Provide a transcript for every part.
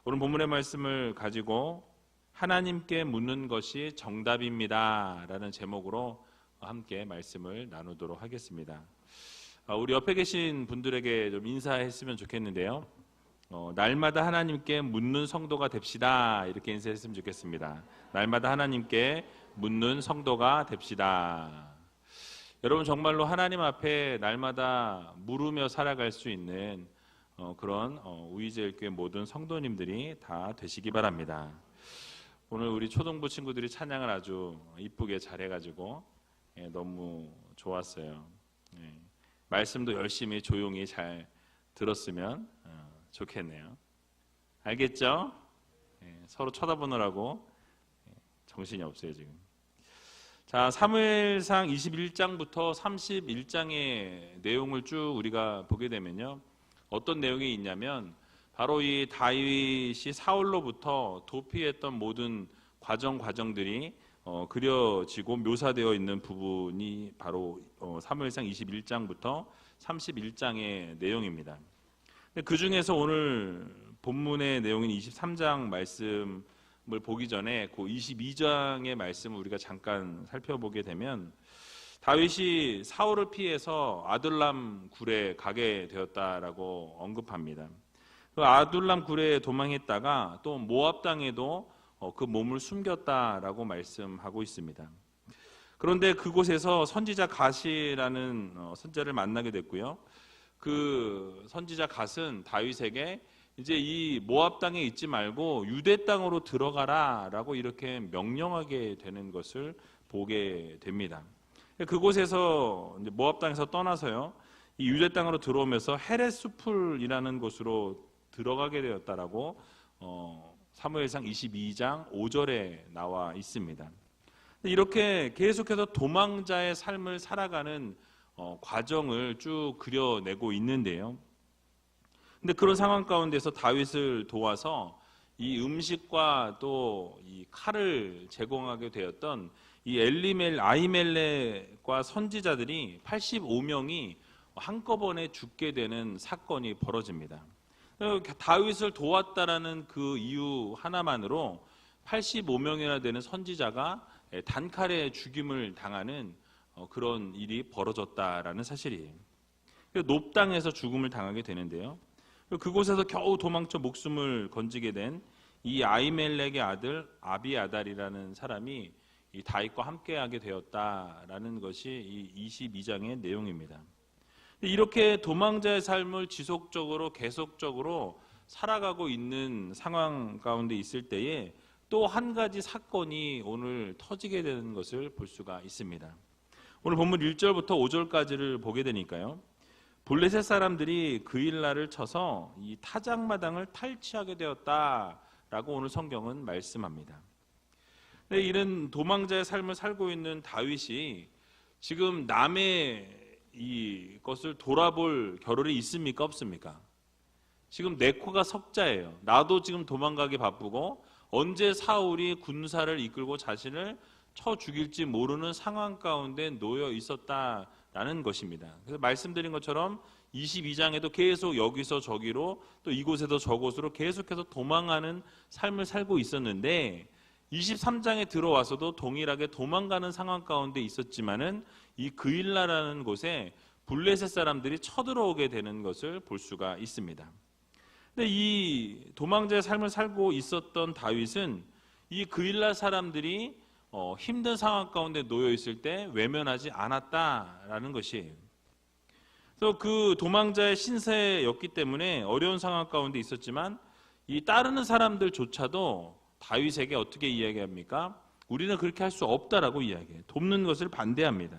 오늘 본문의 말씀을 가지고 하나님께 묻는 것이 정답입니다 라는 제목으로 함께 말씀을 나누도록 하겠습니다. 우리 옆에 계신 분들에게 좀 인사했으면 좋겠는데요. 날마다 하나님께 묻는 성도가 됩시다, 이렇게 인사했으면 좋겠습니다. 날마다 하나님께 묻는 성도가 됩시다. 여러분, 정말로 하나님 앞에 날마다 물으며 살아갈 수 있는 그런 우이제일교회 모든 성도님들이 다 되시기 바랍니다. 오늘 우리 초등부 친구들이 찬양을 아주 이쁘게 잘해가지고 너무 좋았어요. 말씀도 열심히 조용히 잘 들었으면 좋겠네요. 알겠죠? 서로 쳐다보느라고 정신이 없어요 지금. 자, 사무엘상 21장부터 31장의 내용을 쭉 우리가 보게 되면요, 어떤 내용이 있냐면 바로 이 다윗이 사울로부터 도피했던 모든 과정들이 그려지고 묘사되어 있는 부분이 바로 사무엘상 21장부터 31장의 내용입니다. 그 중에서 오늘 본문의 내용인 23장 말씀을 보기 전에 그 22장의 말씀을 우리가 잠깐 살펴보게 되면, 다윗이 사울을 피해서 아둘람 굴에 가게 되었다라고 언급합니다. 그 아둘람 굴에 도망했다가 또 모압 땅에도 그 몸을 숨겼다라고 말씀하고 있습니다. 그런데 그곳에서 선지자 갓이라는 선지자를 만나게 됐고요. 그 선지자 갓은 다윗에게 이제 이 모압 땅에 있지 말고 유대 땅으로 들어가라라고 이렇게 명령하게 되는 것을 보게 됩니다. 그곳에서 이제 모압 땅에서 떠나서요, 이 유대 땅으로 들어오면서 헤레스풀이라는 곳으로 들어가게 되었다라고 사무엘상 22장 5절에 나와 있습니다. 이렇게 계속해서 도망자의 삶을 살아가는 과정을 쭉 그려내고 있는데요. 근데 그런 상황 가운데서 다윗을 도와서 이 음식과 또 이 칼을 제공하게 되었던 이 아히멜렉과 선지자들이 85명이 한꺼번에 죽게 되는 사건이 벌어집니다. 다윗을 도왔다라는 그 이유 하나만으로 85명이나 되는 선지자가 단칼에 죽임을 당하는 그런 일이 벌어졌다라는 사실이에요. 높당에서 죽음을 당하게 되는데요. 그곳에서 겨우 도망쳐 목숨을 건지게 된 이 아히멜렉의 아들 아비아달이라는 사람이 이 다윗과 함께하게 되었다라는 것이 이 22장의 내용입니다. 이렇게 도망자의 삶을 지속적으로 계속적으로 살아가고 있는 상황 가운데 있을 때에 또 한 가지 사건이 오늘 터지게 되는 것을 볼 수가 있습니다. 오늘 본문 1절부터 5절까지를 보게 되니까요, 블레셋 사람들이 그일라를 쳐서 이 타작마당을 탈취하게 되었다라고 오늘 성경은 말씀합니다. 이런 도망자의 삶을 살고 있는 다윗이 지금 남의 이것을 돌아볼 겨를이 있습니까, 없습니까? 지금 내 코가 석자예요. 나도 지금 도망가기 바쁘고 언제 사울이 군사를 이끌고 자신을 쳐 죽일지 모르는 상황 가운데 놓여 있었다라는 것입니다. 그래서 말씀드린 것처럼 22장에도 계속 여기서 저기로 또 이곳에서 저곳으로 계속해서 도망하는 삶을 살고 있었는데, 23장에 들어와서도 동일하게 도망가는 상황 가운데 있었지만은 이 그일라라는 곳에 블레셋 사람들이 쳐들어오게 되는 것을 볼 수가 있습니다. 근데 이 도망자의 삶을 살고 있었던 다윗은 이 그일라 사람들이 힘든 상황 가운데 놓여 있을 때 외면하지 않았다라는 것이에요. 그래서 그 도망자의 신세였기 때문에 어려운 상황 가운데 있었지만 이 따르는 사람들조차도 다윗에게 어떻게 이야기합니까? 우리는 그렇게 할 수 없다라고 이야기해요. 돕는 것을 반대합니다.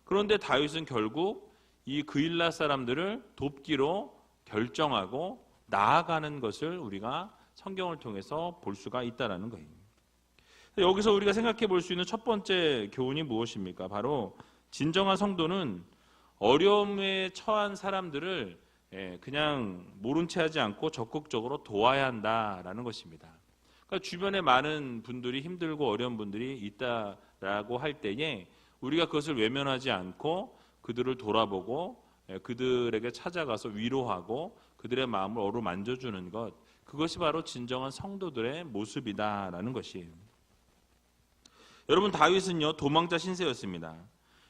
그런데 다윗은 결국 이 그일라 사람들을 돕기로 결정하고 나아가는 것을 우리가 성경을 통해서 볼 수가 있다는 거예요. 여기서 우리가 생각해 볼 수 있는 첫 번째 교훈이 무엇입니까? 바로 진정한 성도는 어려움에 처한 사람들을 그냥 모른 채 하지 않고 적극적으로 도와야 한다라는 것입니다. 그러니까 주변에 많은 분들이 힘들고 어려운 분들이 있다라고 할 때에 우리가 그것을 외면하지 않고 그들을 돌아보고 그들에게 찾아가서 위로하고 그들의 마음을 어루만져주는 것, 그것이 바로 진정한 성도들의 모습이다라는 것이에요. 여러분, 다윗은요 도망자 신세였습니다.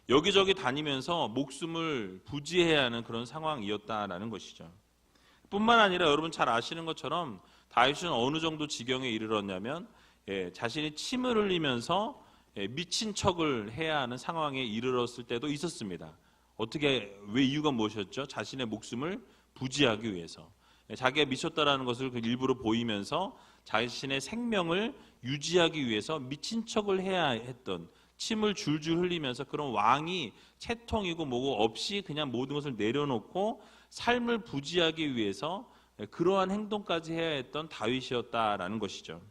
여기저기 다니면서 목숨을 부지해야 하는 그런 상황이었다라는 것이죠. 뿐만 아니라 여러분 잘 아시는 것처럼 다윗은 어느 정도 지경에 이르렀냐면 자신이 침을 흘리면서 미친 척을 해야 하는 상황에 이르렀을 때도 있었습니다. 어떻게, 왜, 이유가 무엇이었죠? 자신의 목숨을 부지하기 위해서, 자기가 미쳤다라는 것을 일부러 보이면서 자신의 생명을 유지하기 위해서 미친 척을 해야 했던, 침을 줄줄 흘리면서 그런 왕이 채통이고 뭐고 없이 그냥 모든 것을 내려놓고 삶을 부지하기 위해서 그러한 행동까지 해야 했던 다윗이었다라는 것이죠.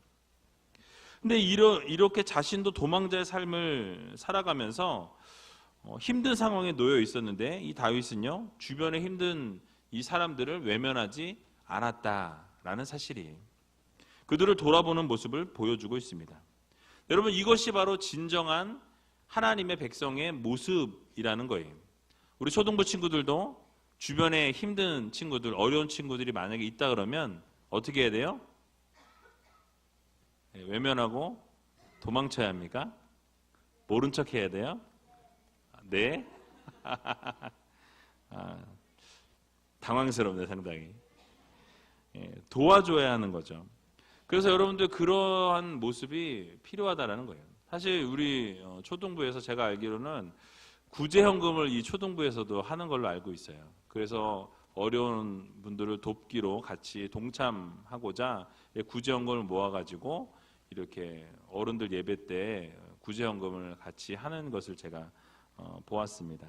근데 이렇게 자신도 도망자의 삶을 살아가면서 힘든 상황에 놓여 있었는데, 이 다윗은요 주변에 힘든 이 사람들을 외면하지 않았다라는 사실이, 그들을 돌아보는 모습을 보여주고 있습니다. 여러분, 이것이 바로 진정한 하나님의 백성의 모습이라는 거예요. 우리 초등부 친구들도 주변에 힘든 친구들, 어려운 친구들이 만약에 있다 그러면 어떻게 해야 돼요? 외면하고 도망쳐야 합니까? 모른 척 해야 돼요? 네? 당황스럽네, 상당히. 도와줘야 하는 거죠. 그래서 여러분들 그러한 모습이 필요하다라는 거예요. 사실 우리 초등부에서 제가 알기로는 구제현금을 이 초등부에서도 하는 걸로 알고 있어요. 그래서 어려운 분들을 돕기로 같이 동참하고자 구제현금을 모아가지고 이렇게 어른들 예배 때 구제현금을 같이 하는 것을 제가 보았습니다.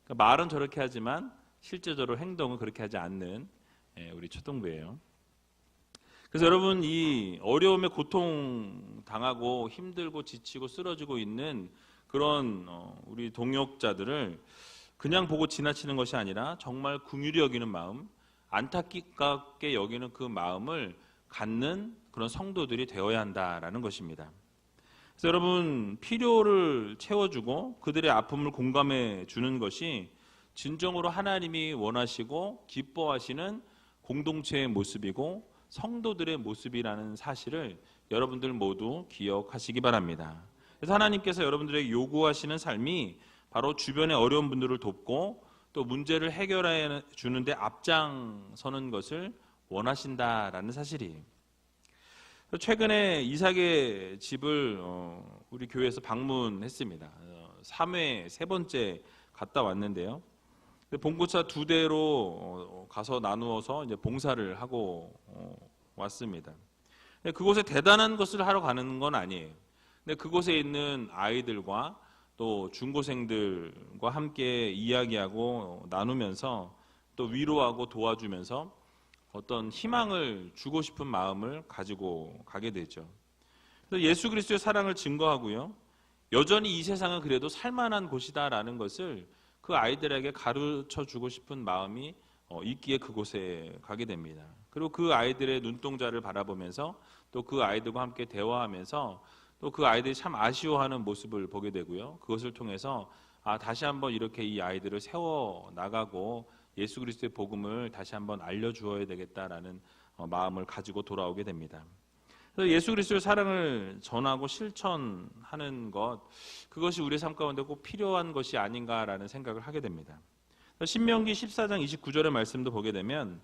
그러니까 말은 저렇게 하지만 실제적으로 행동은 그렇게 하지 않는 우리 초등부예요. 그래서 여러분, 이 어려움에 고통 당하고 힘들고 지치고 쓰러지고 있는 그런 우리 동역자들을 그냥 보고 지나치는 것이 아니라 정말 긍휼히 여기는 마음, 안타깝게 여기는 그 마음을 갖는 그런 성도들이 되어야 한다라는 것입니다. 그래서 여러분, 필요를 채워주고 그들의 아픔을 공감해 주는 것이 진정으로 하나님이 원하시고 기뻐하시는 공동체의 모습이고 성도들의 모습이라는 사실을 여러분들 모두 기억하시기 바랍니다. 그래서 하나님께서 여러분들에게 요구하시는 삶이 바로 주변의 어려운 분들을 돕고 또 문제를 해결해 주는데 앞장서는 것을 원하신다라는 사실이에요. 최근에 이삭의 집을 우리 교회에서 방문했습니다. 3회 세 번째 갔다 왔는데요. 봉고차 2대로 가서 나누어서 이제 봉사를 하고 왔습니다. 그곳에 대단한 것을 하러 가는 건 아니에요. 근데 그곳에 있는 아이들과 또 중고생들과 함께 이야기하고 나누면서 또 위로하고 도와주면서 어떤 희망을 주고 싶은 마음을 가지고 가게 되죠. 그래서 예수 그리스도의 사랑을 증거하고요, 여전히 이 세상은 그래도 살만한 곳이다라는 것을 그 아이들에게 가르쳐 주고 싶은 마음이 있기에 그곳에 가게 됩니다. 그리고 그 아이들의 눈동자를 바라보면서 또 그 아이들과 함께 대화하면서 또 그 아이들이 참 아쉬워하는 모습을 보게 되고요, 그것을 통해서 다시 한번 이렇게 이 아이들을 세워 나가고 예수 그리스도의 복음을 다시 한번 알려주어야 되겠다라는 마음을 가지고 돌아오게 됩니다. 그래서 예수 그리스도의 사랑을 전하고 실천하는 것, 그것이 우리의 삶 가운데 꼭 필요한 것이 아닌가라는 생각을 하게 됩니다. 신명기 14장 29절의 말씀도 보게 되면,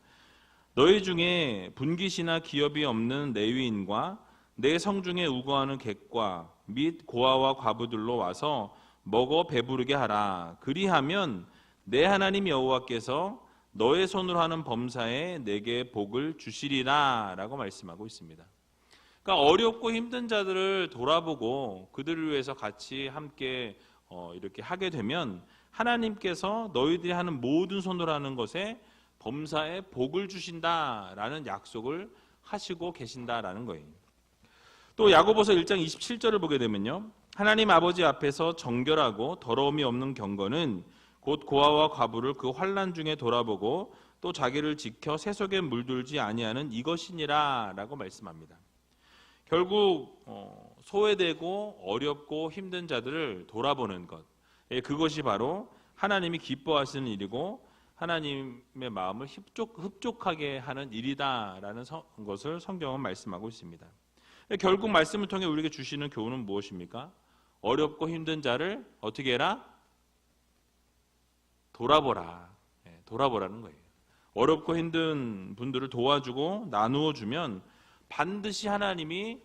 너희 중에 분깃이나 기업이 없는 레위인과 내 성중에 우거하는 객과 및 고아와 과부들로 와서 먹어 배부르게 하라. 그리하면 내 하나님 여호와께서 너의 손으로 하는 범사에 내게 복을 주시리라 라고 말씀하고 있습니다. 그러니까 어렵고 힘든 자들을 돌아보고 그들을 위해서 같이 함께 이렇게 하게 되면 하나님께서 너희들이 하는 모든 손으로 하는 것에 범사에 복을 주신다라는 약속을 하시고 계신다라는 거예요. 또 야고보서 1장 27절을 보게 되면요, 하나님 아버지 앞에서 정결하고 더러움이 없는 경건은 곧 고아와 과부를 그 환난 중에 돌아보고 또 자기를 지켜 새 속에 물들지 아니하는 이것이니라 라고 말씀합니다. 결국 소외되고 어렵고 힘든 자들을 돌아보는 것, 그것이 바로 하나님이 기뻐하시는 일이고 하나님의 마음을 흡족하게 하는 일이다라는 것을 성경은 말씀하고 있습니다. 결국 말씀을 통해 우리에게 주시는 교훈은 무엇입니까? 어렵고 힘든 자를 어떻게 해라? 돌아보라. 돌아보라는 거예요. 어렵고 힘든 분들을 도와주고 나누어 주면 반드시 하나님이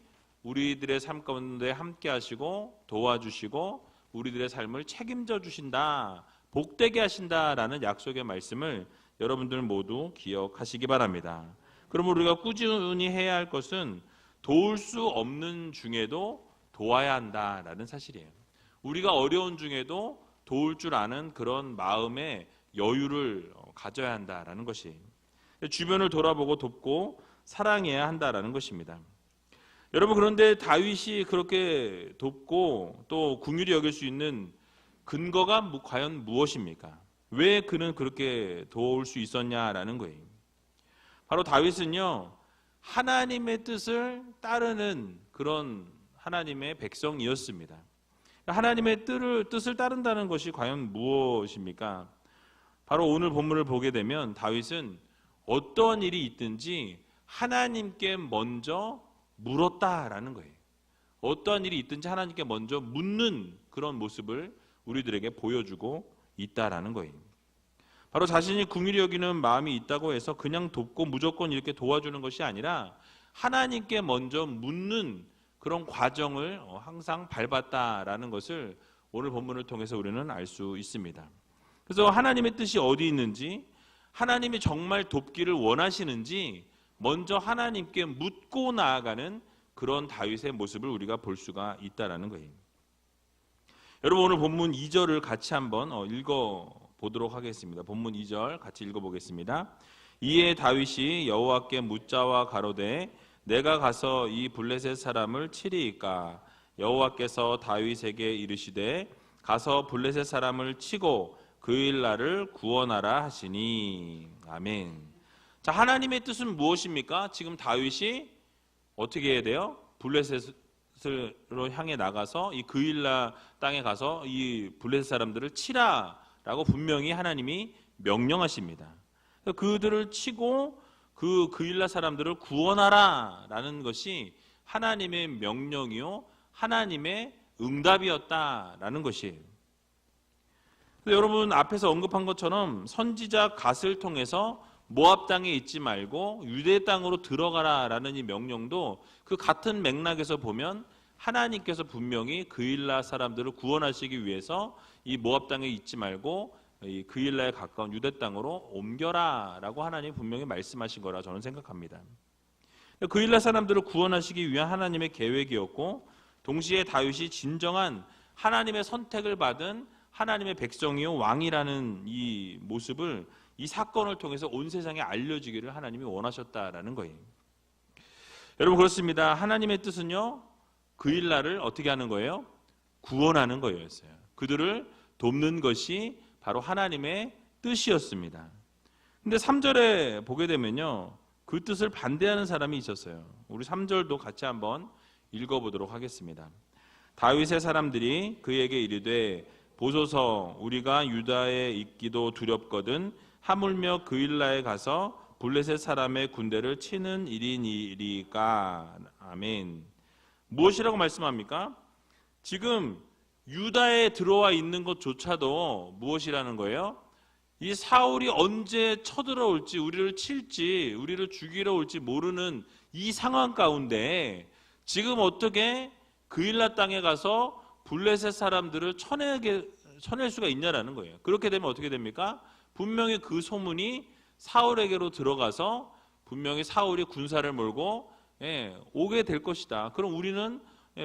우리들의 삶 가운데 함께 하시고 도와주시고 우리들의 삶을 책임져 주신다, 복되게 하신다라는 약속의 말씀을 여러분들 모두 기억하시기 바랍니다. 그럼 우리가 꾸준히 해야 할 것은 도울 수 없는 중에도 도와야 한다라는 사실이에요. 우리가 어려운 중에도 도울 줄 아는 그런 마음의 여유를 가져야 한다라는 것이, 주변을 돌아보고 돕고 사랑해야 한다라는 것입니다. 여러분, 그런데 다윗이 그렇게 돕고 또 긍휼히 여길 수 있는 근거가 과연 무엇입니까? 왜 그는 그렇게 도울 수 있었냐라는 거예요. 바로 다윗은요, 하나님의 뜻을 따르는 그런 하나님의 백성이었습니다. 하나님의 뜻을 따른다는 것이 과연 무엇입니까? 바로 오늘 본문을 보게 되면 다윗은 어떤 일이 있든지 하나님께 먼저 물었다라는 거예요. 어떠한 일이 있든지 하나님께 먼저 묻는 그런 모습을 우리들에게 보여주고 있다라는 거예요. 바로 자신이 긍휼히 여기는 마음이 있다고 해서 그냥 돕고 무조건 이렇게 도와주는 것이 아니라 하나님께 먼저 묻는 그런 과정을 항상 밟았다라는 것을 오늘 본문을 통해서 우리는 알 수 있습니다. 그래서 하나님의 뜻이 어디 있는지, 하나님이 정말 돕기를 원하시는지 먼저 하나님께 묻고 나아가는 그런 다윗의 모습을 우리가 볼 수가 있다라는 거예요. 여러분, 오늘 본문 2절을 같이 한번 읽어보도록 하겠습니다. 본문 2절 같이 읽어보겠습니다. 이에 다윗이 여호와께 묻자와 가로되 내가 가서 이 블레셋 사람을 치리이까? 여호와께서 다윗에게 이르시되 가서 블레셋 사람을 치고 그일 나를 구원하라 하시니. 아멘. 자, 하나님의 뜻은 무엇입니까? 지금 다윗이 어떻게 해야 돼요? 블레셋으로 향해 나가서 이 그일라 땅에 가서 이 블레셋 사람들을 치라라고 분명히 하나님이 명령하십니다. 그들을 치고 그일라 사람들을 구원하라라는 것이 하나님의 명령이요, 하나님의 응답이었다라는 것이에요. 여러분, 앞에서 언급한 것처럼 선지자 갓을 통해서 모압 땅에 있지 말고 유대 땅으로 들어가라라는 이 명령도 그 같은 맥락에서 보면 하나님께서 분명히 그일라 사람들을 구원하시기 위해서 이 모압 땅에 있지 말고 이 그일라에 가까운 유대 땅으로 옮겨라라고 하나님이 분명히 말씀하신 거라 저는 생각합니다. 그일라 사람들을 구원하시기 위한 하나님의 계획이었고, 동시에 다윗이 진정한 하나님의 선택을 받은 하나님의 백성이요 왕이라는 이 모습을, 이 사건을 통해서 온 세상에 알려지기를 하나님이 원하셨다라는 거예요. 여러분, 그렇습니다. 하나님의 뜻은요, 그일라를 어떻게 하는 거예요? 구원하는 거였어요. 그들을 돕는 것이 바로 하나님의 뜻이었습니다. 근데 3절에 보게 되면요, 그 뜻을 반대하는 사람이 있었어요. 우리 3절도 같이 한번 읽어보도록 하겠습니다. 다윗의 사람들이 그에게 이르되 보소서, 우리가 유다에 있기도 두렵거든 하물며 그일라에 가서 블레셋 사람의 군대를 치는 일이니이까. 아멘. 무엇이라고 말씀합니까? 지금 유다에 들어와 있는 것조차도 무엇이라는 거예요? 이 사울이 언제 쳐들어올지, 우리를 칠지, 우리를 죽이러 올지 모르는 이 상황 가운데 지금 어떻게 그일라 땅에 가서 블레셋 사람들을 쳐낼 수가 있냐라는 거예요. 그렇게 되면 어떻게 됩니까? 분명히 그 소문이 사울에게로 들어가서 분명히 사울이 군사를 몰고 오게 될 것이다. 그럼 우리는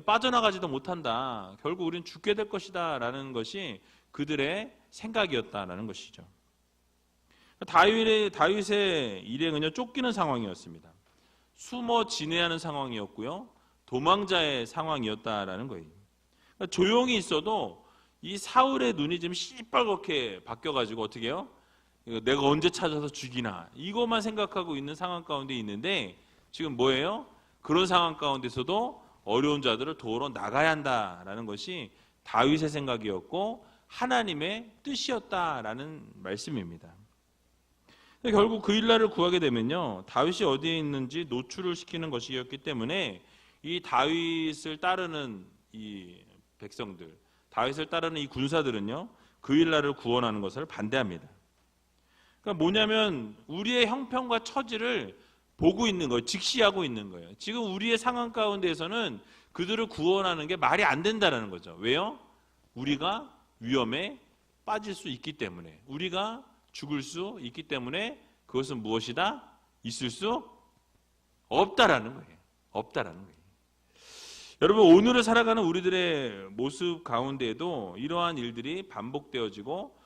빠져나가지도 못한다. 결국 우리는 죽게 될 것이다 라는 것이 그들의 생각이었다라는 것이죠. 다윗의 일행은요, 쫓기는 상황이었습니다. 숨어 지내야 하는 상황이었고요, 도망자의 상황이었다라는 거예요. 그러니까 조용히 있어도 이 사울의 눈이 지금 시뻘겋게 바뀌어가지고 어떻게 해요? 내가 언제 찾아서 죽이나, 이것만 생각하고 있는 상황 가운데 있는데, 지금 뭐예요? 그런 상황 가운데서도 어려운 자들을 도우러 나가야 한다라는 것이 다윗의 생각이었고 하나님의 뜻이었다라는 말씀입니다. 근데 결국 그 일날을 구하게 되면요, 다윗이 어디에 있는지 노출을 시키는 것이었기 때문에 이 다윗을 따르는 이 백성들, 다윗을 따르는 이 군사들은요, 그 일날을 구원하는 것을 반대합니다. 그러니까 뭐냐면 우리의 형편과 처지를 보고 있는 거예요. 직시하고 있는 거예요. 지금 우리의 상황 가운데에서는 그들을 구원하는 게 말이 안 된다는 거죠. 왜요? 우리가 위험에 빠질 수 있기 때문에, 우리가 죽을 수 있기 때문에 그것은 무엇이다? 있을 수 없다라는 거예요. 없다라는 거예요. 여러분, 오늘을 살아가는 우리들의 모습 가운데에도 이러한 일들이 반복되어지고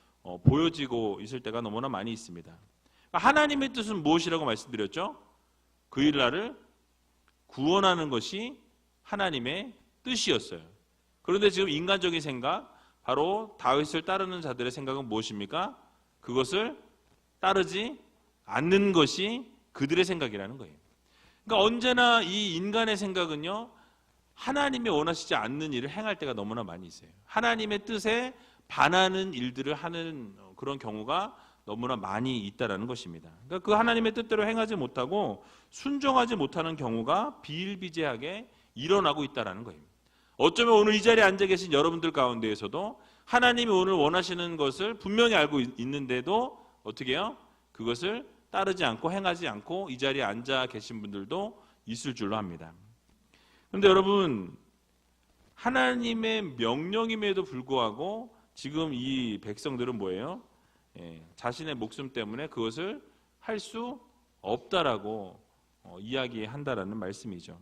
보여지고 있을 때가 너무나 많이 있습니다. 하나님의 뜻은 무엇이라고 말씀드렸죠? 그 일날을 구원하는 것이 하나님의 뜻이었어요. 그런데 지금 인간적인 생각, 바로 다윗을 따르는 자들의 생각은 무엇입니까? 그것을 따르지 않는 것이 그들의 생각이라는 거예요. 그러니까 언제나 이 인간의 생각은요, 하나님이 원하시지 않는 일을 행할 때가 너무나 많이 있어요. 하나님의 뜻에 반하는 일들을 하는 그런 경우가 너무나 많이 있다라는 것입니다. 그러니까 그 하나님의 뜻대로 행하지 못하고 순종하지 못하는 경우가 비일비재하게 일어나고 있다라는 거예요. 어쩌면 오늘 이 자리에 앉아 계신 여러분들 가운데에서도 하나님이 오늘 원하시는 것을 분명히 알고 있는데도 어떻게 해요? 그것을 따르지 않고 행하지 않고 이 자리에 앉아 계신 분들도 있을 줄로 합니다. 그런데 여러분, 하나님의 명령임에도 불구하고 지금 이 백성들은 뭐예요? 자신의 목숨 때문에 그것을 할 수 없다라고 이야기한다라는 말씀이죠.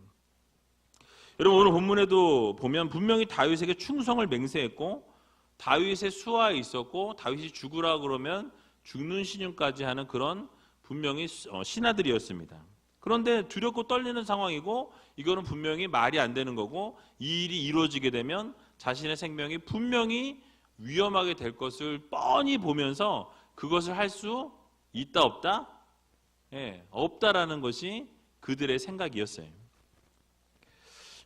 여러분, 오늘 본문에도 보면 분명히 다윗에게 충성을 맹세했고 다윗의 수하에 있었고 다윗이 죽으라 그러면 죽는 신용까지 하는 그런 분명히 신하들이었습니다. 그런데 두렵고 떨리는 상황이고 이거는 분명히 말이 안 되는 거고 이 일이 이루어지게 되면 자신의 생명이 분명히 위험하게 될 것을 뻔히 보면서 그것을 할 수 있다 없다? 없다라는 것이 그들의 생각이었어요.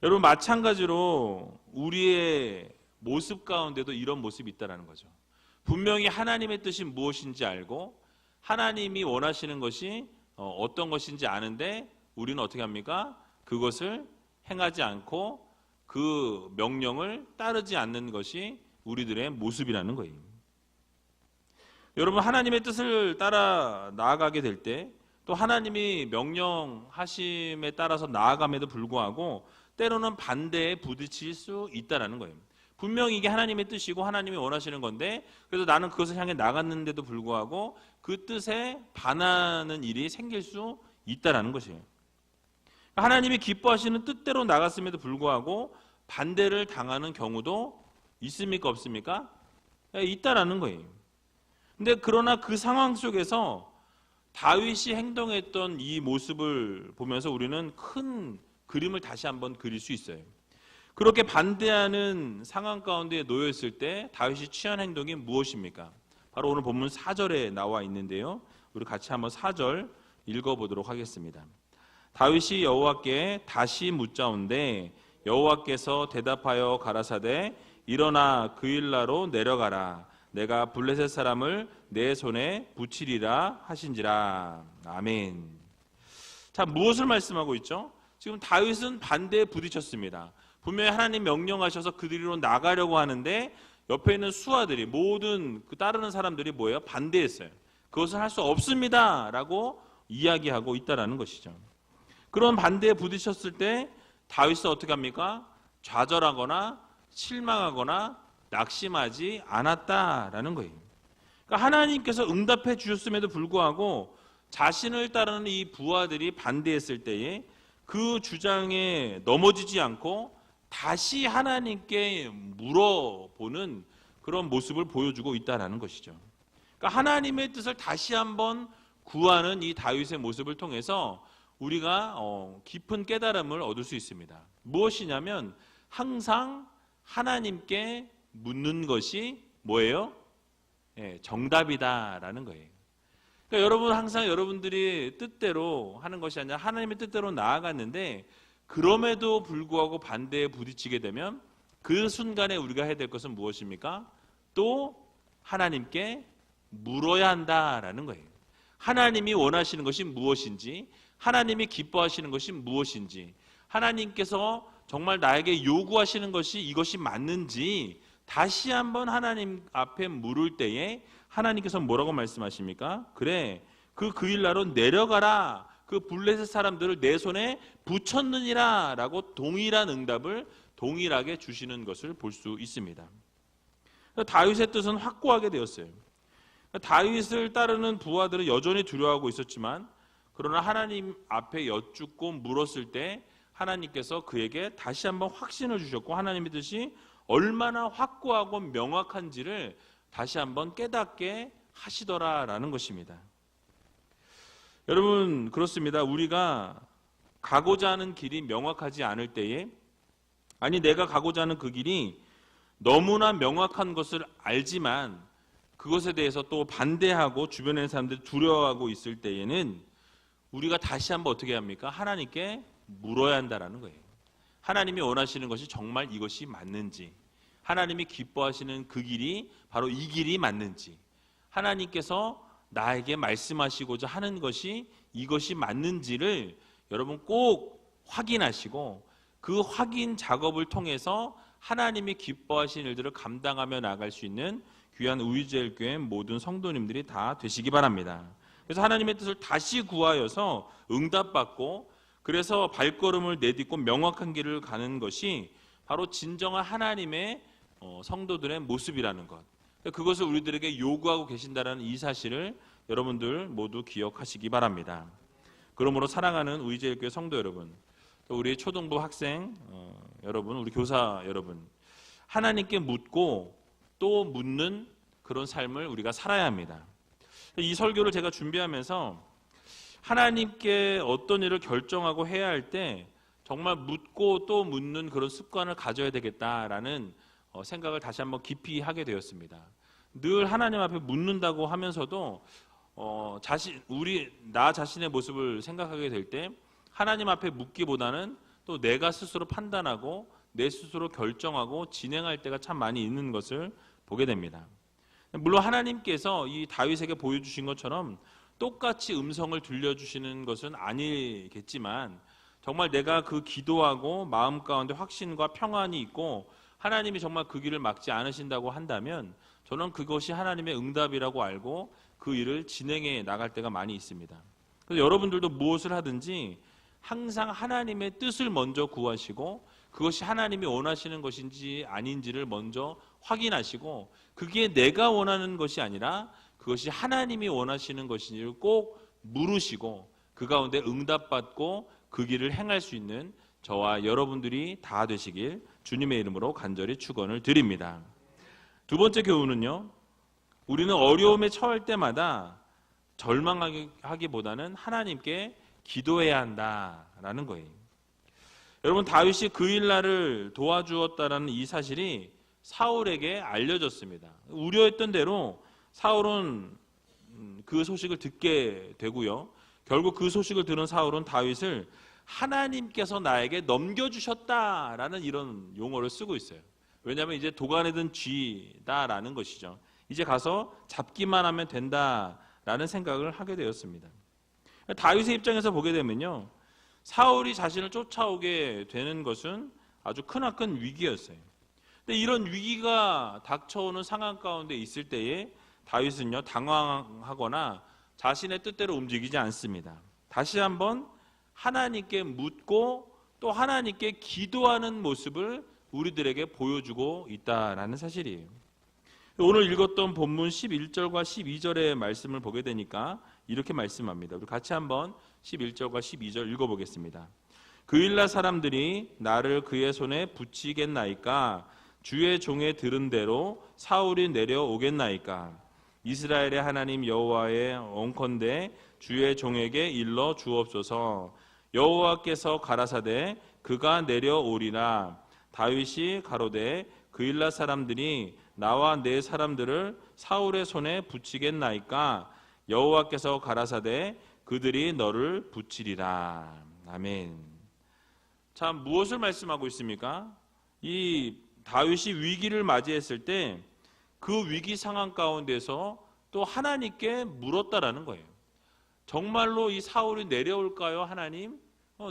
여러분, 마찬가지로 우리의 모습 가운데도 이런 모습이 있다는 거죠. 분명히 하나님의 뜻이 무엇인지 알고 하나님이 원하시는 것이 어떤 것인지 아는데 우리는 어떻게 합니까? 그것을 행하지 않고 그 명령을 따르지 않는 것이 우리들의 모습이라는 거예요. 여러분, 하나님의 뜻을 따라 나아가게 될 때 또 하나님이 명령하심에 따라서 나아감에도 불구하고 때로는 반대에 부딪힐 수 있다는 거예요. 분명히 이게 하나님의 뜻이고 하나님이 원하시는 건데 그래서 나는 그것을 향해 나갔는데도 불구하고 그 뜻에 반하는 일이 생길 수 있다는 것이에요. 하나님이 기뻐하시는 뜻대로 나갔음에도 불구하고 반대를 당하는 경우도 있습니까? 없습니까? 있다라는 거예요. 근데 그러나 그 상황 속에서 다윗이 행동했던 이 모습을 보면서 우리는 큰 그림을 다시 한번 그릴 수 있어요. 그렇게 반대하는 상황 가운데 놓여 있을 때 다윗이 취한 행동이 무엇입니까? 바로 오늘 본문 4절에 나와 있는데요. 우리 같이 한번 4절 읽어보도록 하겠습니다. 다윗이 여호와께 다시 묻자온데 여호와께서 대답하여 가라사대 일어나 그 일나로 내려가라. 내가 블레셋 사람을 내 손에 붙이리라 하신지라. 아멘. 자, 무엇을 말씀하고 있죠? 지금 다윗은 반대에 부딪혔습니다. 분명히 하나님 명령하셔서 그들로 나가려고 하는데 옆에 있는 수하들이 모든 그 따르는 사람들이 뭐예요? 반대했어요. 그것을 할 수 없습니다 라고 이야기하고 있다는 것이죠. 그런 반대에 부딪혔을 때 다윗은 어떻게 합니까? 좌절하거나 실망하거나 낙심하지 않았다라는 거예요. 그러니까 하나님께서 응답해 주셨음에도 불구하고 자신을 따르는 이 부하들이 반대했을 때에 그 주장에 넘어지지 않고 다시 하나님께 물어보는 그런 모습을 보여주고 있다는 것이죠. 그러니까 하나님의 뜻을 다시 한번 구하는 이 다윗의 모습을 통해서 우리가 깊은 깨달음을 얻을 수 있습니다. 무엇이냐면 항상 하나님께 묻는 것이 뭐예요? 정답이다라는 거예요. 그러니까 여러분, 항상 여러분들이 뜻대로 하는 것이 아니라 하나님의 뜻대로 나아갔는데 그럼에도 불구하고 반대에 부딪히게 되면 그 순간에 우리가 해야 될 것은 무엇입니까? 또 하나님께 물어야 한다라는 거예요. 하나님이 원하시는 것이 무엇인지, 하나님이 기뻐하시는 것이 무엇인지, 하나님께서 정말 나에게 요구하시는 것이 이것이 맞는지 다시 한번 하나님 앞에 물을 때에 하나님께서 뭐라고 말씀하십니까? 그래, 그 일나로 내려가라. 그 블레셋 사람들을 내 손에 붙였느니라 라고 동일한 응답을 동일하게 주시는 것을 볼 수 있습니다. 다윗의 뜻은 확고하게 되었어요. 다윗을 따르는 부하들은 여전히 두려워하고 있었지만, 그러나 하나님 앞에 여쭙고 물었을 때 하나님께서 그에게 다시 한번 확신을 주셨고, 하나님의 뜻이 얼마나 확고하고 명확한지를 다시 한번 깨닫게 하시더라라는 것입니다. 여러분, 그렇습니다. 우리가 가고자 하는 길이 명확하지 않을 때에, 아니 내가 가고자 하는 그 길이 너무나 명확한 것을 알지만 그것에 대해서 또 반대하고 주변에 있는 사람들이 두려워하고 있을 때에는 우리가 다시 한번 어떻게 합니까? 하나님께 물어야 한다라는 거예요. 하나님이 원하시는 것이 정말 이것이 맞는지, 하나님이 기뻐하시는 그 길이 바로 이 길이 맞는지, 하나님께서 나에게 말씀하시고자 하는 것이 이것이 맞는지를 여러분 꼭 확인하시고, 그 확인 작업을 통해서 하나님이 기뻐하시는 일들을 감당하며 나갈 수 있는 귀한 우리제일교회 모든 성도님들이 다 되시기 바랍니다. 그래서 하나님의 뜻을 다시 구하여서 응답받고, 그래서 발걸음을 내딛고 명확한 길을 가는 것이 바로 진정한 하나님의 성도들의 모습이라는 것, 그것을 우리들에게 요구하고 계신다는 이 사실을 여러분들 모두 기억하시기 바랍니다. 그러므로 사랑하는 우리제일교회 성도 여러분, 또 우리 초등부 학생 여러분, 우리 교사 여러분, 하나님께 묻고 또 묻는 그런 삶을 우리가 살아야 합니다. 이 설교를 제가 준비하면서 하나님께 어떤 일을 결정하고 해야 할 때 정말 묻고 또 묻는 그런 습관을 가져야 되겠다라는 생각을 다시 한번 깊이 하게 되었습니다. 늘 하나님 앞에 묻는다고 하면서도 나 자신의 모습을 생각하게 될 때 하나님 앞에 묻기보다는 또 내가 스스로 판단하고 내 스스로 결정하고 진행할 때가 참 많이 있는 것을 보게 됩니다. 물론 하나님께서 이 다윗에게 보여주신 것처럼 똑같이 음성을 들려주시는 것은 아니겠지만, 정말 내가 그 기도하고 마음 가운데 확신과 평안이 있고 하나님이 정말 그 길을 막지 않으신다고 한다면 저는 그것이 하나님의 응답이라고 알고 그 일을 진행해 나갈 때가 많이 있습니다. 그래서 여러분들도 무엇을 하든지 항상 하나님의 뜻을 먼저 구하시고 그것이 하나님이 원하시는 것인지 아닌지를 먼저 확인하시고, 그게 내가 원하는 것이 아니라 그것이 하나님이 원하시는 것인지를 꼭 물으시고 그 가운데 응답받고 그 길을 행할 수 있는 저와 여러분들이 다 되시길 주님의 이름으로 간절히 축원을 드립니다. 두 번째 교훈은요, 우리는 어려움에 처할 때마다 절망하기보다는 하나님께 기도해야 한다라는 거예요. 여러분, 다윗이 그 일날을 도와주었다라는 이 사실이 사울에게 알려졌습니다. 우려했던 대로 사울은 그 소식을 듣게 되고요. 결국 그 소식을 들은 사울은 다윗을 하나님께서 나에게 넘겨주셨다라는 이런 용어를 쓰고 있어요. 왜냐하면 이제 도간에 든 쥐다라는 것이죠. 이제 가서 잡기만 하면 된다라는 생각을 하게 되었습니다. 다윗의 입장에서 보게 되면요, 사울이 자신을 쫓아오게 되는 것은 아주 크나큰 위기였어요. 근데 이런 위기가 닥쳐오는 상황 가운데 있을 때에 다윗은요, 당황하거나 자신의 뜻대로 움직이지 않습니다. 다시 한번 하나님께 묻고 또 하나님께 기도하는 모습을 우리들에게 보여주고 있다라는 사실이에요. 오늘 읽었던 본문 11절과 12절의 말씀을 보게 되니까 이렇게 말씀합니다. 우리 같이 한번 11절과 12절 읽어보겠습니다. 그 일날 사람들이 나를 그의 손에 붙이겠나이까? 주의 종의 들은 대로 사울이 내려오겠나이까? 이스라엘의 하나님 여호와의 원컨대 주의 종에게 일러 주옵소서. 여호와께서 가라사대 그가 내려오리라. 다윗이 가로되 그 일날 사람들이 나와 내 사람들을 사울의 손에 붙이겠나이까? 여호와께서 가라사대 그들이 너를 붙이리라. 아멘. 자, 무엇을 말씀하고 있습니까? 이 다윗이 위기를 맞이했을 때 그 위기 상황 가운데서 또 하나님께 물었다라는 거예요. 정말로 이 사울이 내려올까요, 하나님?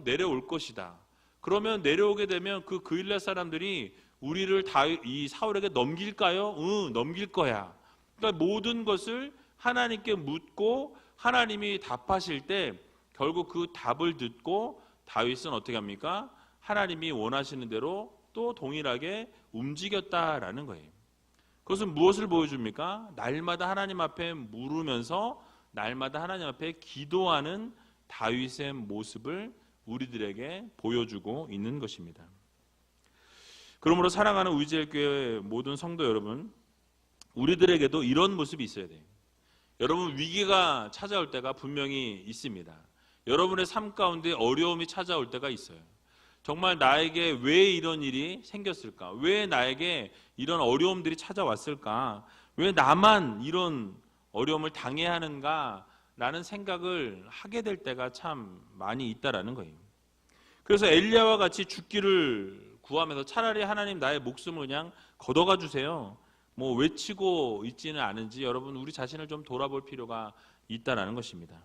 내려올 것이다. 그러면 내려오게 되면 그 그일랏 사람들이 우리를 이 사울에게 넘길까요? 응, 넘길 거야. 그러니까 모든 것을 하나님께 묻고 하나님이 답하실 때 결국 그 답을 듣고 다윗은 어떻게 합니까? 하나님이 원하시는 대로 또 동일하게 움직였다라는 거예요. 그것은 무엇을 보여줍니까? 날마다 하나님 앞에 물으면서 날마다 하나님 앞에 기도하는 다윗의 모습을 우리들에게 보여주고 있는 것입니다. 그러므로 사랑하는 우리제일교회 모든 성도 여러분, 우리들에게도 이런 모습이 있어야 돼요. 여러분, 위기가 찾아올 때가 분명히 있습니다. 여러분의 삶 가운데 어려움이 찾아올 때가 있어요. 정말 나에게 왜 이런 일이 생겼을까? 왜 나에게 이런 어려움들이 찾아왔을까? 왜 나만 이런 어려움을 당해야 하는가? 라는 생각을 하게 될 때가 참 많이 있다라는 거예요. 그래서 엘리야와 같이 죽기를 구하면서 차라리 하나님 나의 목숨을 그냥 걷어가 주세요. 뭐 외치고 있지는 않은지 여러분 우리 자신을 좀 돌아볼 필요가 있다라는 것입니다.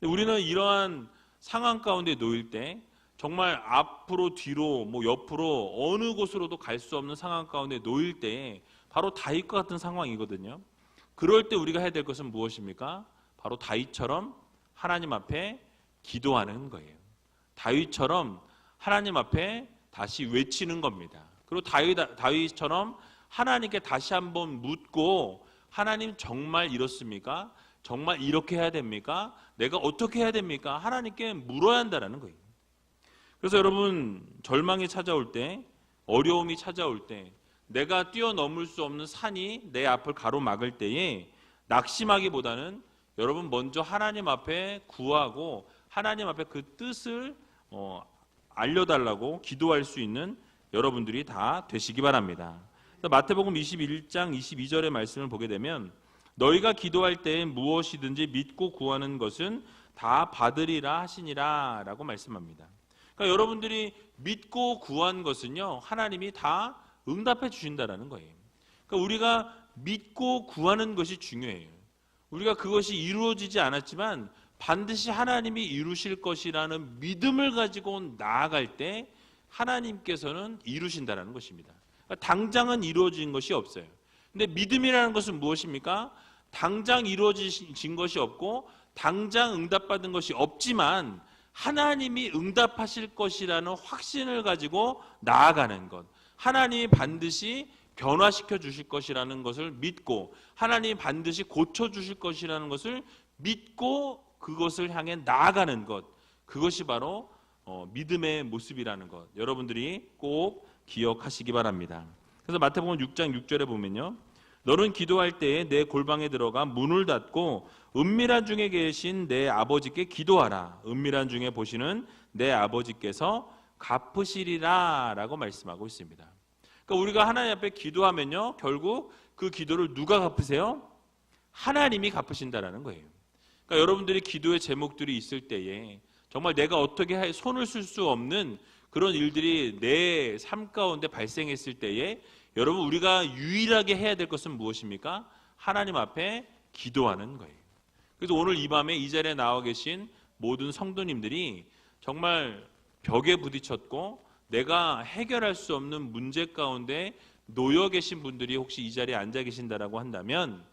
우리는 이러한 상황 가운데 놓일 때 정말 앞으로 뒤로 뭐 옆으로 어느 곳으로도 갈 수 없는 상황 가운데 놓일 때 바로 다윗과 같은 상황이거든요. 그럴 때 우리가 해야 될 것은 무엇입니까? 바로 다윗처럼 하나님 앞에 기도하는 거예요. 다윗처럼 하나님 앞에 다시 외치는 겁니다. 그리고 다윗처럼 하나님께 다시 한번 묻고 하나님 정말 이렇습니까? 정말 이렇게 해야 됩니까? 내가 어떻게 해야 됩니까? 하나님께 물어야 한다는 거예요. 그래서 여러분 절망이 찾아올 때, 어려움이 찾아올 때, 내가 뛰어넘을 수 없는 산이 내 앞을 가로막을 때에 낙심하기보다는 여러분 먼저 하나님 앞에 구하고 하나님 앞에 그 뜻을 알려달라고 기도할 수 있는 여러분들이 다 되시기 바랍니다. 마태복음 21장 22절의 말씀을 보게 되면 너희가 기도할 때에 무엇이든지 믿고 구하는 것은 다 받으리라 하시니라 라고 말씀합니다. 그러니까 여러분들이 믿고 구한 것은요 하나님이 다 응답해 주신다라는 거예요. 그러니까 우리가 믿고 구하는 것이 중요해요. 우리가 그것이 이루어지지 않았지만 반드시 하나님이 이루실 것이라는 믿음을 가지고 나아갈 때 하나님께서는 이루신다라는 것입니다. 그러니까 당장은 이루어진 것이 없어요. 근데 믿음이라는 것은 무엇입니까? 당장 이루어진 것이 없고 당장 응답받은 것이 없지만 하나님이 응답하실 것이라는 확신을 가지고 나아가는 것, 하나님이 반드시 변화시켜 주실 것이라는 것을 믿고 하나님이 반드시 고쳐주실 것이라는 것을 믿고 그것을 향해 나아가는 것, 그것이 바로 믿음의 모습이라는 것 여러분들이 꼭 기억하시기 바랍니다. 그래서 마태복음 6장 6절에 보면요, 너는 기도할 때에 내 골방에 들어가 문을 닫고 은밀한 중에 계신 내 아버지께 기도하라. 은밀한 중에 보시는 내 아버지께서 갚으시리라 라고 말씀하고 있습니다. 그러니까 우리가 하나님 앞에 기도하면요 결국 그 기도를 누가 갚으세요? 하나님이 갚으신다라는 거예요. 그러니까 여러분들이 기도의 제목들이 있을 때에 정말 내가 어떻게 손을 쓸 수 없는 그런 일들이 내 삶 가운데 발생했을 때에 여러분 우리가 유일하게 해야 될 것은 무엇입니까? 하나님 앞에 기도하는 거예요. 그래서 오늘 이 밤에 이 자리에 나와 계신 모든 성도님들이 정말 벽에 부딪혔고 내가 해결할 수 없는 문제 가운데 놓여 계신 분들이 혹시 이 자리에 앉아 계신다라고 한다면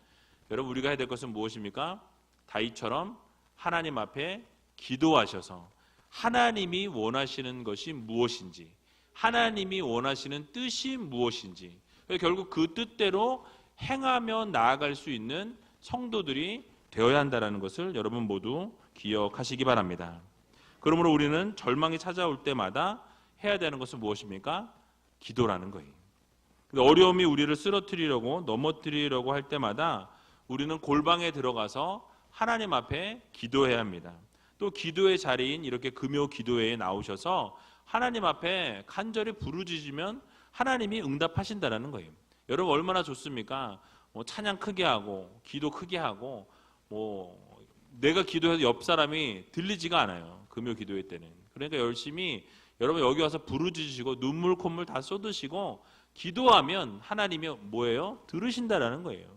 여러분 우리가 해야 될 것은 무엇입니까? 다윗처럼 하나님 앞에 기도하셔서 하나님이 원하시는 것이 무엇인지, 하나님이 원하시는 뜻이 무엇인지, 결국 그 뜻대로 행하며 나아갈 수 있는 성도들이 되어야 한다는 것을 여러분 모두 기억하시기 바랍니다. 그러므로 우리는 절망이 찾아올 때마다 해야 되는 것은 무엇입니까? 기도라는 거예요. 어려움이 우리를 쓰러뜨리려고 넘어뜨리려고 할 때마다 우리는 골방에 들어가서 하나님 앞에 기도해야 합니다. 또 기도의 자리인 이렇게 금요 기도회에 나오셔서 하나님 앞에 간절히 부르짖으면 하나님이 응답하신다라는 거예요. 여러분 얼마나 좋습니까? 찬양 크게 하고 기도 크게 하고 내가 기도해도 옆 사람이 들리지가 않아요. 금요 기도회 때는. 그러니까 열심히 여러분 여기 와서 부르짖으시고 눈물 콧물 다 쏟으시고 기도하면 하나님이 뭐예요? 들으신다라는 거예요.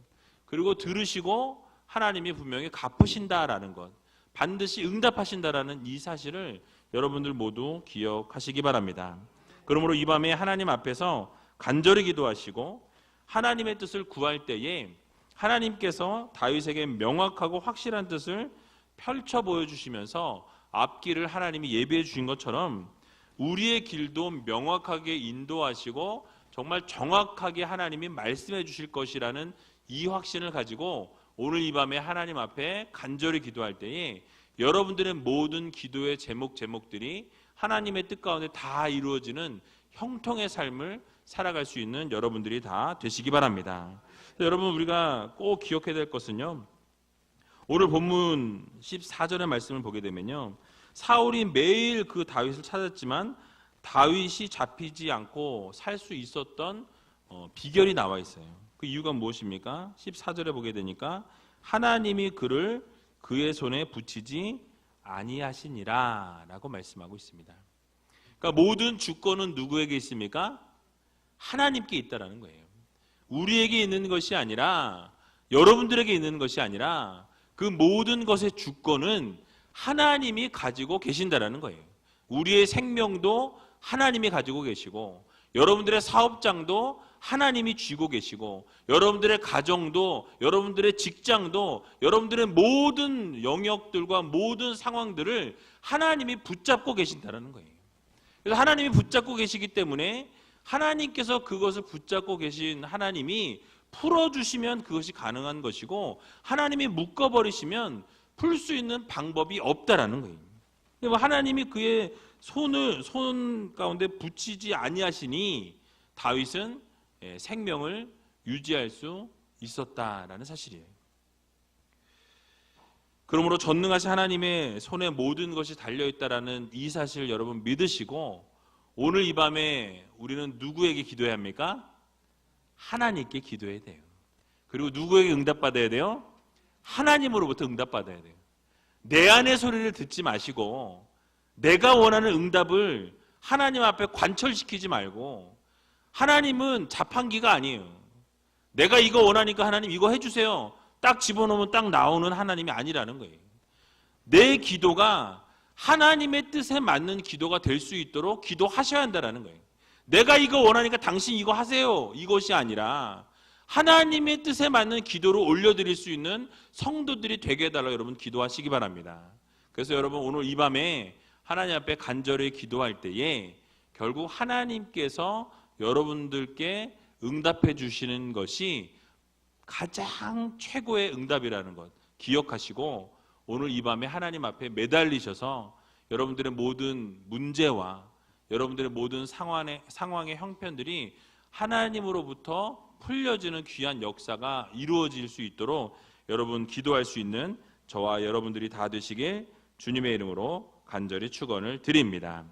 그리고 들으시고 하나님이 분명히 갚으신다라는 것. 반드시 응답하신다라는 이 사실을 여러분들 모두 기억하시기 바랍니다. 그러므로 이 밤에 하나님 앞에서 간절히 기도하시고 하나님의 뜻을 구할 때에 하나님께서 다윗에게 명확하고 확실한 뜻을 펼쳐 보여주시면서 앞길을 하나님이 예비해 주신 것처럼 우리의 길도 명확하게 인도하시고 정말 정확하게 하나님이 말씀해 주실 것이라는 이 확신을 가지고 오늘 이 밤에 하나님 앞에 간절히 기도할 때에 여러분들의 모든 기도의 제목들이 하나님의 뜻 가운데 다 이루어지는 형통의 삶을 살아갈 수 있는 여러분들이 다 되시기 바랍니다. 여러분, 우리가 꼭 기억해야 될 것은요, 오늘 본문 14절의 말씀을 보게 되면요, 사울이 매일 그 다윗을 찾았지만 다윗이 잡히지 않고 살 수 있었던 비결이 나와 있어요. 그 이유가 무엇입니까? 14절에 보게 되니까 하나님이 그를 그의 손에 붙이지 아니하시니라 라고 말씀하고 있습니다. 그러니까 모든 주권은 누구에게 있습니까? 하나님께 있다라는 거예요. 우리에게 있는 것이 아니라, 여러분들에게 있는 것이 아니라 그 모든 것의 주권은 하나님이 가지고 계신다라는 거예요. 우리의 생명도 하나님이 가지고 계시고, 여러분들의 사업장도 하나님이 쥐고 계시고, 여러분들의 가정도, 여러분들의 직장도, 여러분들의 모든 영역들과 모든 상황들을 하나님이 붙잡고 계신다는 거예요. 그래서 하나님이 붙잡고 계시기 때문에 하나님께서 그것을 붙잡고 계신 하나님이 풀어주시면 그것이 가능한 것이고, 하나님이 묶어버리시면 풀 수 있는 방법이 없다라는 거예요. 하나님이 그의 손 가운데 붙이지 아니하시니 다윗은 생명을 유지할 수 있었다라는 사실이에요. 그러므로 전능하신 하나님의 손에 모든 것이 달려있다라는 이 사실을 여러분 믿으시고, 오늘 이 밤에 우리는 누구에게 기도해야 합니까? 하나님께 기도해야 돼요. 그리고 누구에게 응답받아야 돼요? 하나님으로부터 응답받아야 돼요. 내 안의 소리를 듣지 마시고 내가 원하는 응답을 하나님 앞에 관철시키지 말고, 하나님은 자판기가 아니에요. 내가 이거 원하니까 하나님 이거 해주세요, 딱 집어넣으면 딱 나오는 하나님이 아니라는 거예요. 내 기도가 하나님의 뜻에 맞는 기도가 될 수 있도록 기도하셔야 한다는 거예요. 내가 이거 원하니까 당신 이거 하세요, 이것이 아니라 하나님의 뜻에 맞는 기도를 올려드릴 수 있는 성도들이 되게 해달라고 여러분 기도하시기 바랍니다. 그래서 여러분, 오늘 이 밤에 하나님 앞에 간절히 기도할 때에 결국 하나님께서 여러분들께 응답해 주시는 것이 가장 최고의 응답이라는 것 기억하시고, 오늘 이 밤에 하나님 앞에 매달리셔서 여러분들의 모든 문제와 여러분들의 모든 상황의 형편들이 하나님으로부터 풀려지는 귀한 역사가 이루어질 수 있도록 여러분 기도할 수 있는 저와 여러분들이 다 되시길 주님의 이름으로 간절히 축원을 드립니다.